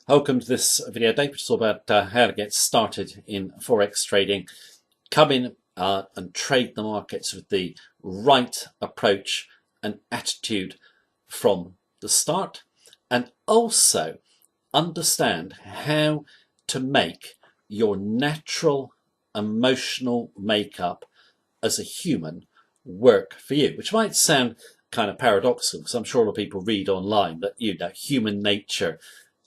Welcome to this video, Dave, which is all about how to get started in Forex trading. Come in and trade the markets with the right approach and attitude from the start, and also understand how to make your natural emotional makeup as a human work for you, which might sound kind of paradoxical because I'm sure a lot of people read online that human nature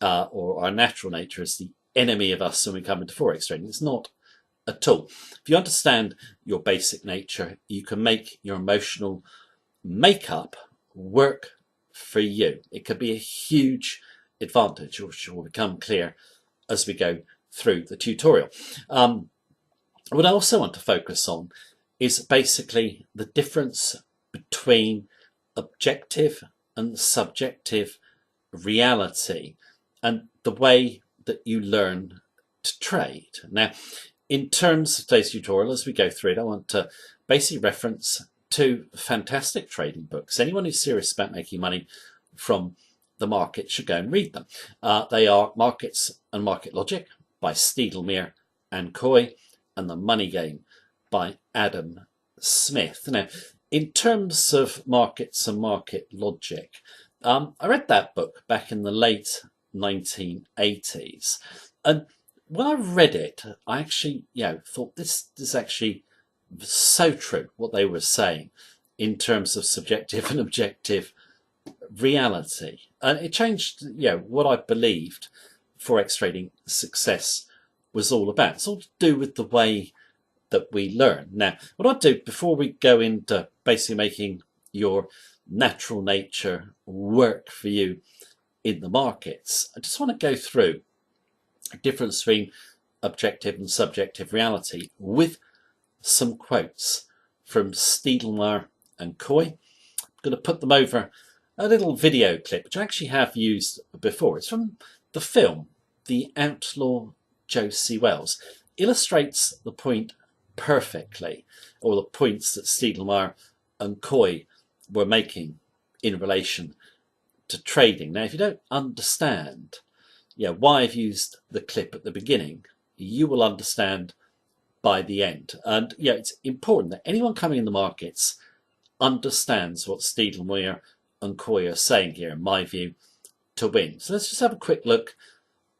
or our natural nature is the enemy of us when we come into Forex trading. It's not at all. If you understand your basic nature, you can make your emotional makeup work for you. It could be a huge advantage, which will become clear as we go through the tutorial. What I also want to focus on is basically the difference between objective and subjective reality and the way that you learn to trade. Now, in terms of today's tutorial, as we go through it, I want to basically reference two fantastic trading books. Anyone who's serious about making money from the market should go and read them. They are Markets and Market Logic by Steidlmeier and Coy, and The Money Game by Adam Smith. Now, in terms of Markets and Market Logic, I read that book back in the late 1980s, and when I read it, I actually thought this is actually so true what they were saying in terms of subjective and objective reality, and it changed what I believed Forex trading success was all about. It's all to do with the way that we learn. Now, what I'll do before we go into basically making your natural nature work for you in the markets, I just want to go through a difference between objective and subjective reality with some quotes from Steidlmeier and Coy. I'm going to put them over a little video clip, which I actually have used before. It's from the film The Outlaw Josie Wells. Illustrates the point perfectly, or the points that Steidlmeier and Coy were making in relation to trading. Now, if you don't understand why I've used the clip at the beginning, you will understand by the end. And it's important that anyone coming in the markets understands what Steidlmeier and Coy are saying here, in my view, to win. So let's just have a quick look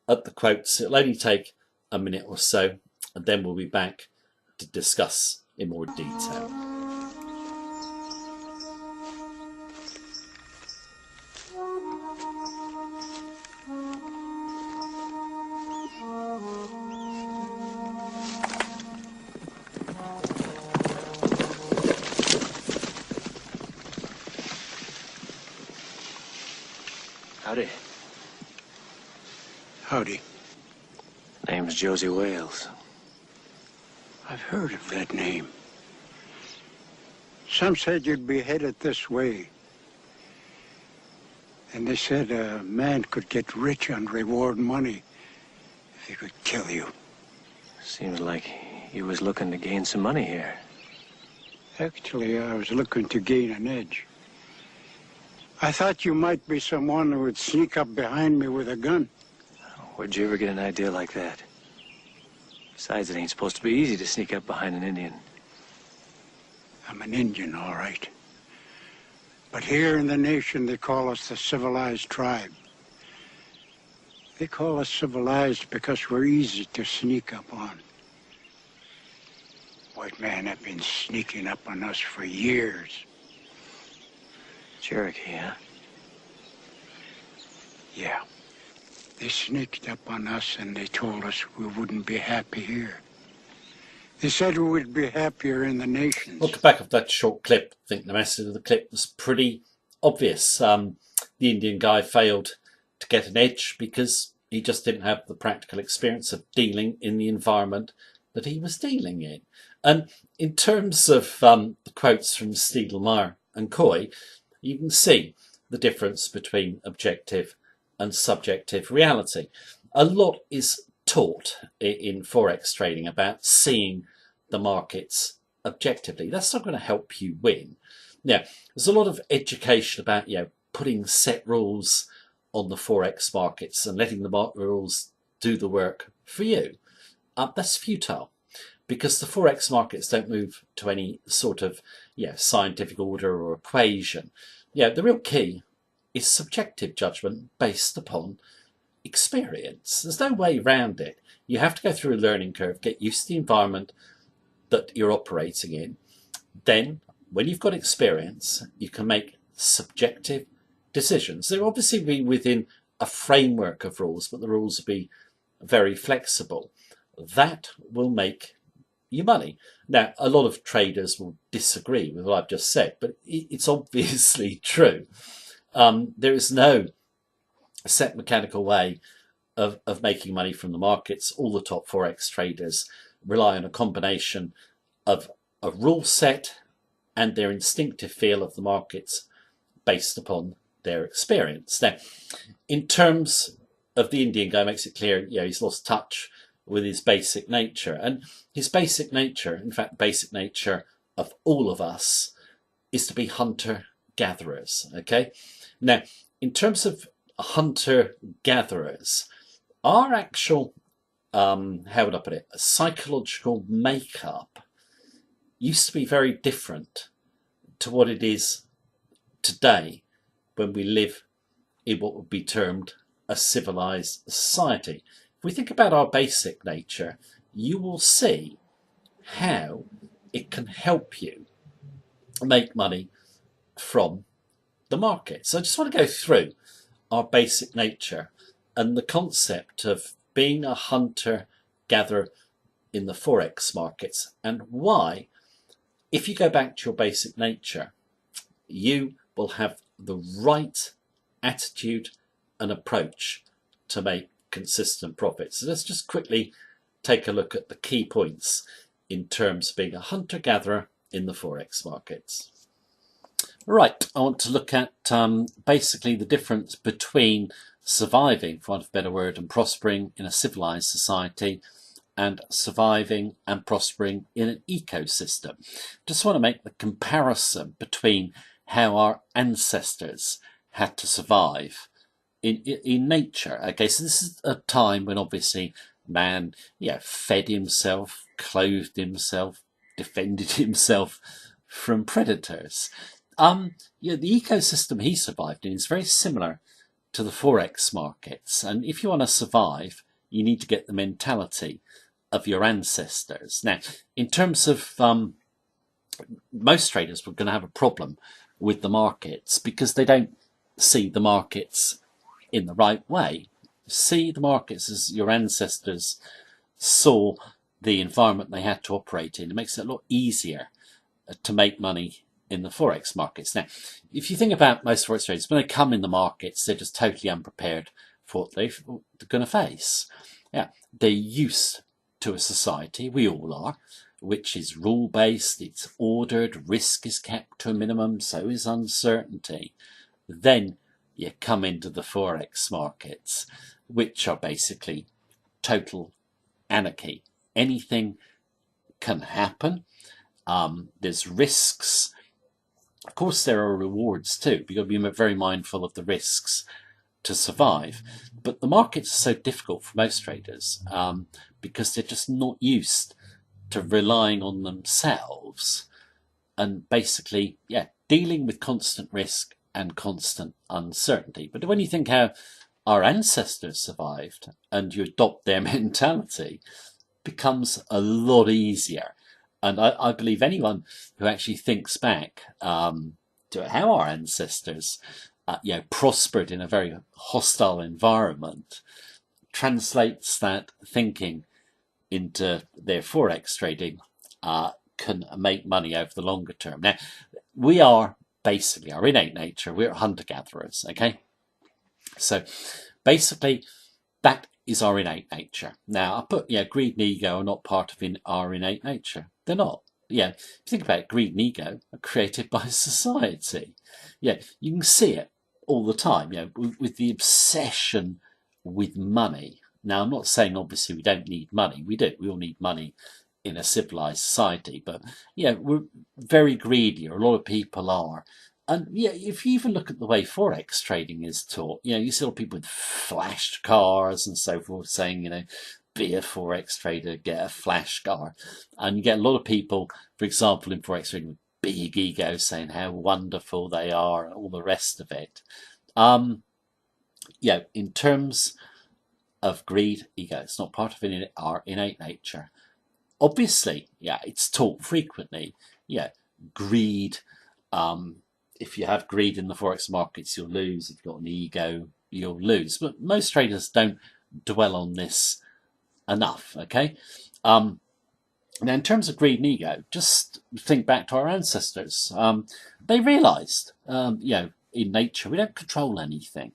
at the quotes. It'll only take a minute or so, and then we'll be back to discuss in more detail. Howdy. Howdy. Name's Josie Wales. I've heard of that name. Some said you'd be headed this way. And they said a man could get rich on reward money if he could kill you. Seems like you was looking to gain some money here. Actually, I was looking to gain an edge. I thought you might be someone who would sneak up behind me with a gun. Where'd you ever get an idea like that? Besides, it ain't supposed to be easy to sneak up behind an Indian. I'm an Indian, all right. But here in the nation, they call us the civilized tribe. They call us civilized because we're easy to sneak up on. White men have been sneaking up on us for years. Cherokee, huh? Yeah. They sneaked up on us and they told us we wouldn't be happy here. They said we would be happier in the nations. Look back of that short clip. I think the message of the clip was pretty obvious. The Indian guy failed to get an edge because he just didn't have the practical experience of dealing in the environment that he was dealing in. And in terms of the quotes from Steidlmeier and Coy, you can see the difference between objective and subjective reality. A lot is taught in Forex trading about seeing the markets objectively. That's not going to help you win. Now, there's a lot of education about putting set rules on the Forex markets and letting the market rules do the work for you, that's futile, because the Forex markets don't move to any sort of scientific order or equation. The real key is subjective judgment based upon experience. There's no way around it. You have to go through a learning curve, get used to the environment that you're operating in. Then, when you've got experience, you can make subjective decisions. They'll obviously be within a framework of rules, but the rules will be very flexible. That will make you money. Now, a lot of traders will disagree with what I've just said, but it's obviously true. There is no set mechanical way of making money from the markets. All the top Forex traders rely on a combination of a rule set and their instinctive feel of the markets based upon their experience. Now, in terms of the Indian guy, makes it clear, he's lost touch with his basic nature. And his basic nature, in fact, basic nature of all of us, is to be hunter-gatherers, okay? Now, in terms of hunter-gatherers, our actual, how would I put it, psychological makeup used to be very different to what it is today when we live in what would be termed a civilized society. If we think about our basic nature, you will see how it can help you make money from the market. So I just want to go through our basic nature and the concept of being a hunter-gatherer in the Forex markets, and why, if you go back to your basic nature, you will have the right attitude and approach to make consistent profits. So let's just quickly take a look at the key points in terms of being a hunter-gatherer in the Forex markets. Right, I want to look at basically the difference between surviving, for want of a better word, and prospering in a civilized society, and surviving and prospering in an ecosystem. Just want to make the comparison between how our ancestors had to survive in nature. Okay, so this is a time when obviously man fed himself, clothed himself, defended himself from predators. The ecosystem he survived in is very similar to the Forex markets, and if you want to survive, you need to get the mentality of your ancestors. Now, in terms of most traders were going to have a problem with the markets because they don't see the markets in the right way. See the markets as your ancestors saw the environment they had to operate in. It makes it a lot easier to make money in the Forex markets. Now, if you think about most Forex traders, when they come in the markets, they're just totally unprepared for what they're going to face. They're used to a society, we all are, which is rule-based, it's ordered, risk is kept to a minimum, so is uncertainty. Then you come into the Forex markets, which are basically total anarchy. Anything can happen. There's risks. Of course, there are rewards too. You've got to be very mindful of the risks to survive. But the markets are so difficult for most traders because they're just not used to relying on themselves and basically, dealing with constant risk and constant uncertainty. But when you think how our ancestors survived and you adopt their mentality, it becomes a lot easier. And I believe anyone who actually thinks back to how our ancestors prospered in a very hostile environment translates that thinking into their Forex trading, can make money over the longer term. Now, we are basically, our innate nature, we're hunter-gatherers, okay? So basically, that is our innate nature. Now, I put, greed and ego are not part of our innate nature. They're not. If you think about it, greed and ego are created by society. You can see it all the time, with the obsession with money. Now, I'm not saying obviously we don't need money. We do. We all need money in a civilized society. But we're very greedy, or a lot of people are. And yeah, if you even look at the way Forex trading is taught, you see all people with flash cars and so forth saying, be a Forex trader, get a flash car. And you get a lot of people, for example, in Forex trading with big egos saying how wonderful they are and all the rest of it. In terms of greed, ego, it's not part of our innate nature. Obviously, it's taught frequently. Greed. If you have greed in the Forex markets, you'll lose. If you've got an ego, you'll lose. But most traders don't dwell on this enough, okay? Now, in terms of greed and ego, just think back to our ancestors. They realised, in nature, we don't control anything.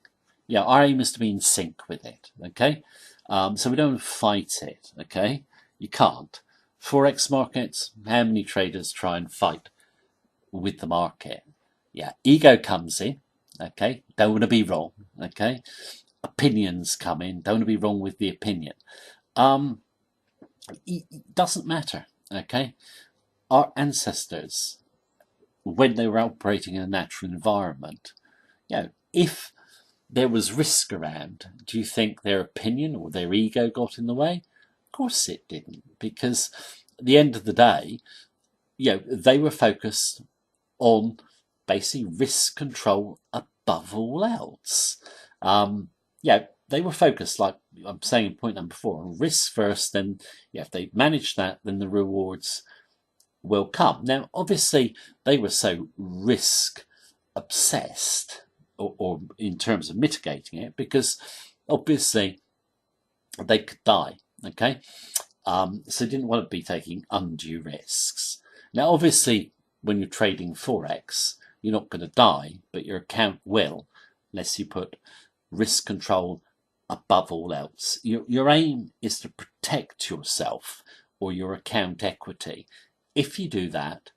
Our aim is to be in sync with it, okay? So we don't fight it, okay? You can't. Forex markets, how many traders try and fight with the market? Ego comes in, okay? Don't want to be wrong, okay? Opinions come in, don't want to be wrong with the opinion. It doesn't matter, okay? Our ancestors, when they were operating in a natural environment, if there was risk around, do you think their opinion or their ego got in the way? Of course it didn't, because at the end of the day, they were focused on basically risk control above all else. They were focused, like I'm saying in point number 4, on risk first. Then, if they manage that, then the rewards will come. Now, obviously, they were so risk obsessed, or in terms of mitigating it, because obviously they could die. Okay, so they didn't want to be taking undue risks. Now, obviously, when you're trading Forex, you're not going to die, but your account will, unless you put risk control above all else. Your aim is to protect yourself or your account equity. If you do that,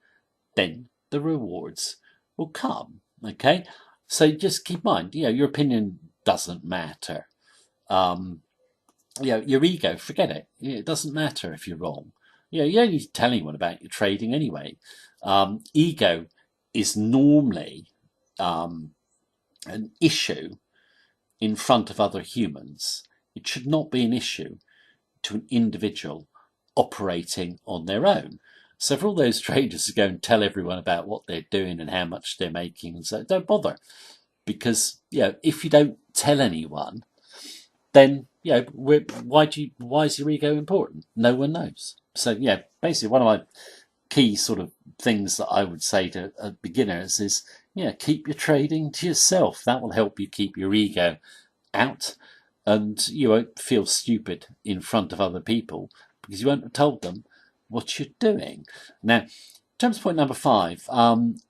then the rewards will come. Okay, so just keep in mind, your opinion doesn't matter. Your ego, forget it. It doesn't matter if you're wrong. You don't need to tell anyone about your trading anyway. Ego is normally an issue in front of other humans. It should not be an issue to an individual operating on their own. So for all those traders who go and tell everyone about what they're doing and how much they're making, and so don't bother, because if you don't tell anyone, then why is your ego important? No one knows. So basically one of my key sort of things that I would say to beginners is keep your trading to yourself. That will help you keep your ego out, and you won't feel stupid in front of other people because you won't have told them what you're doing. Now, in terms of point number 5,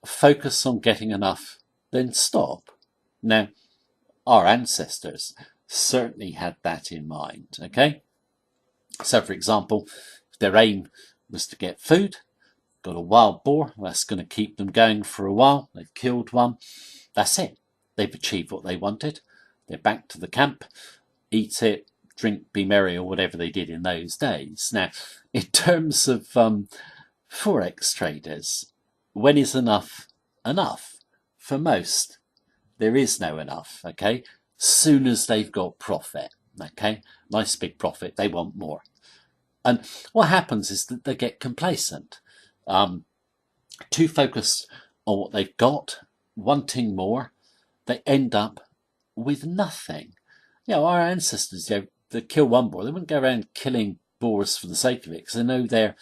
focus on getting enough, then stop. Now, our ancestors certainly had that in mind, okay? So, for example, if their aim was to get food, got a wild boar, that's going to keep them going for a while. They've killed one. That's it. They've achieved what they wanted. They're back to the camp, eat it, drink, be merry, or whatever they did in those days. Now, in terms of Forex traders, when is enough enough? For most, there is no enough, okay? Soon as they've got profit, okay? Nice big profit, they want more. And what happens is that they get complacent, too focused on what they've got, wanting more. They end up with nothing. Our ancestors, they kill one boar. They wouldn't go around killing boars for the sake of it, because they know they're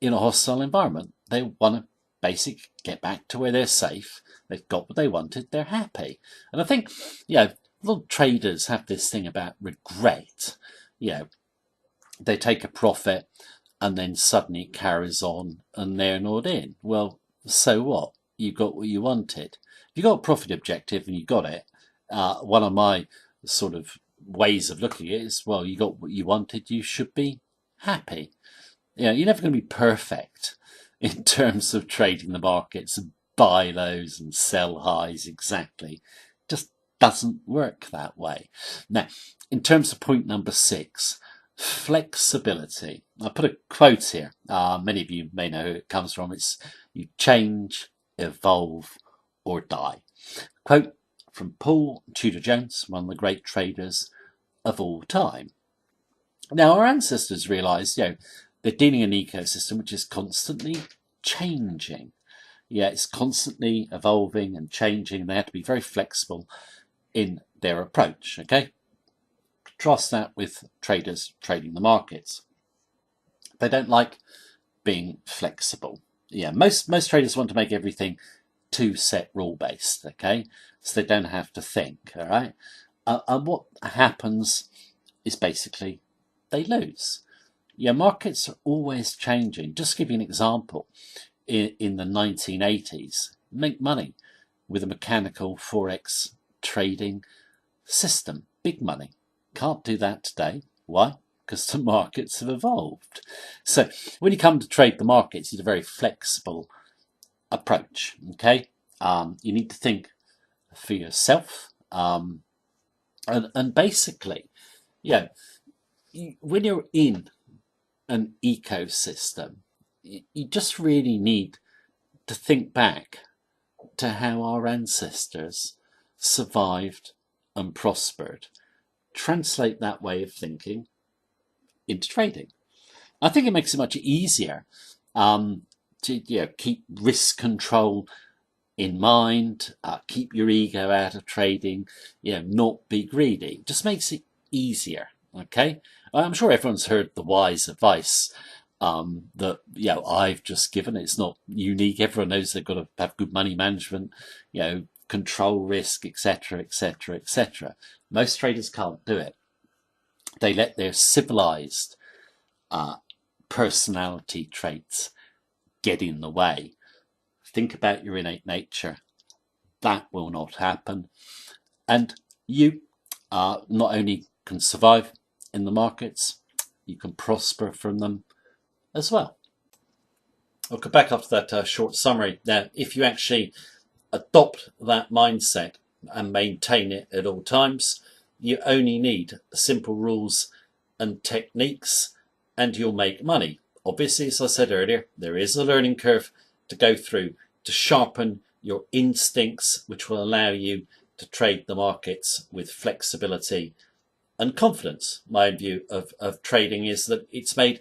in a hostile environment. They want to basically get back to where they're safe. They've got what they wanted. They're happy. And I think, a lot of traders have this thing about regret. They take a profit and then suddenly it carries on and they're not in. Well, so what? You got what you wanted. If you got a profit objective and you got it, one of my sort of ways of looking at it is, well, you got what you wanted, you should be happy. You're never going to be perfect in terms of trading the markets and buy lows and sell highs exactly. Just doesn't work that way. Now, in terms of point number 6, flexibility. I put a quote here. Many of you may know who it comes from. It's, you change, evolve, or die. Quote from Paul Tudor Jones, one of the great traders of all time. Now, our ancestors realised, they're dealing in an ecosystem which is constantly changing. Yeah, it's constantly evolving and changing. They have to be very flexible in their approach, okay? Contrast that with traders trading the markets. They don't like being flexible. Yeah, most traders want to make everything too set rule based, okay? So they don't have to think, all right? And what happens is basically they lose. Yeah, markets are always changing. Just to give you an example, in the 1980s, make money with a mechanical Forex trading system. Big money. Can't do that today. Why? Because the markets have evolved. So when you come to trade the markets, it's a very flexible approach. Okay, you need to think for yourself, and basically, when you're in an ecosystem, you just really need to think back to how our ancestors survived and prospered. Translate that way of thinking into trading. I think it makes it much easier to keep risk control in mind, keep your ego out of trading, not be greedy. It just makes it easier. Okay, I'm sure everyone's heard the wise advice that I've just given. It's not unique. Everyone knows they've got to have good money management, control risk, etc., etc., etc. Most traders can't do it. They let their civilized personality traits get in the way. Think about your innate nature. That will not happen. And you not only can survive in the markets, you can prosper from them as well. I'll come back after that short summary. Now, if you actually adopt that mindset and maintain it at all times, you only need simple rules and techniques and you'll make money. Obviously, as I said earlier, there is a learning curve to go through to sharpen your instincts, which will allow you to trade the markets with flexibility and confidence. My view of trading is that it's made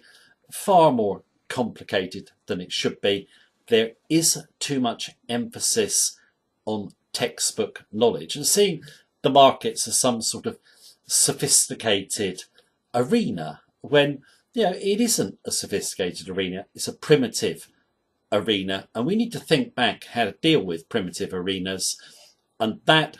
far more complicated than it should be. There is too much emphasis on textbook knowledge and seeing the markets as some sort of sophisticated arena when it isn't a sophisticated arena. It's a primitive arena, and we need to think back how to deal with primitive arenas, and that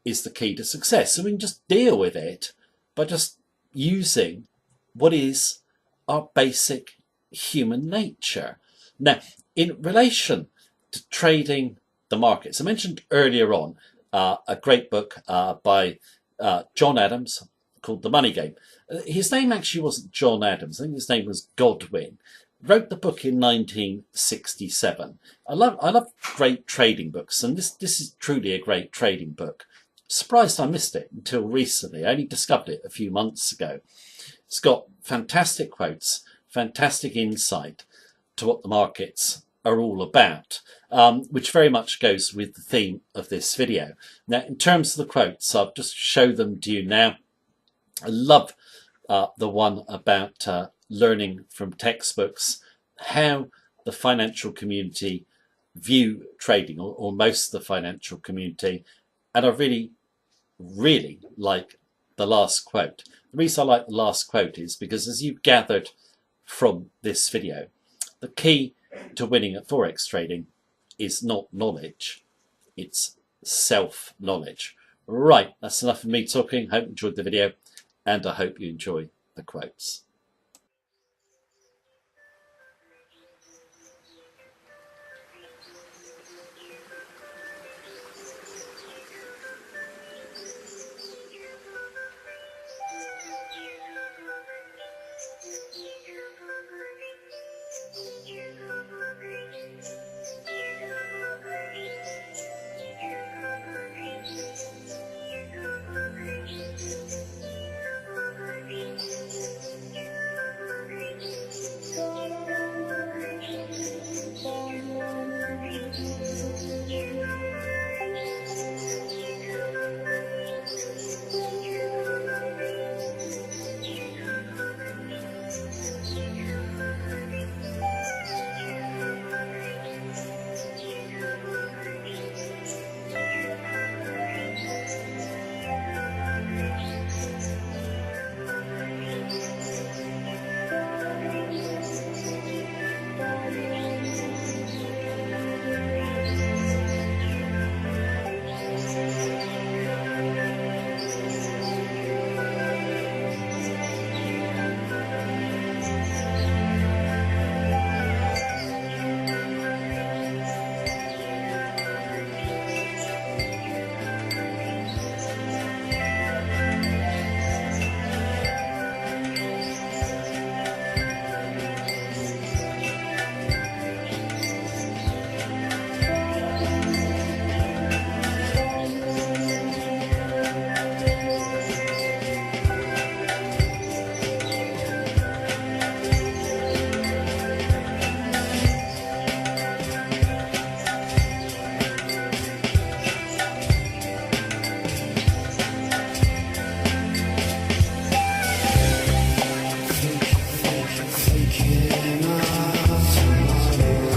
is the key to success. So we can just deal with it by just using what is our basic human nature. Now, in relation to trading the markets, I mentioned earlier on a great book by John Adams called The Money Game. His name actually wasn't John Adams. I think his name was Godwin. Wrote the book in 1967. I love great trading books, and this is truly a great trading book. Surprised I missed it until recently. I only discovered it a few months ago. It's got fantastic quotes, fantastic insight to what the markets are all about, which very much goes with the theme of this video. Now, in terms of the quotes, I'll just show them to you now. I love the one about learning from textbooks, how the financial community view trading, or most of the financial community. And I really, really like the last quote. The reason I like the last quote is because, as you've gathered from this video, the key to winning at Forex trading is not knowledge, it's self-knowledge. Right, that's enough of me talking. Hope you enjoyed the video, and I hope you enjoy the quotes.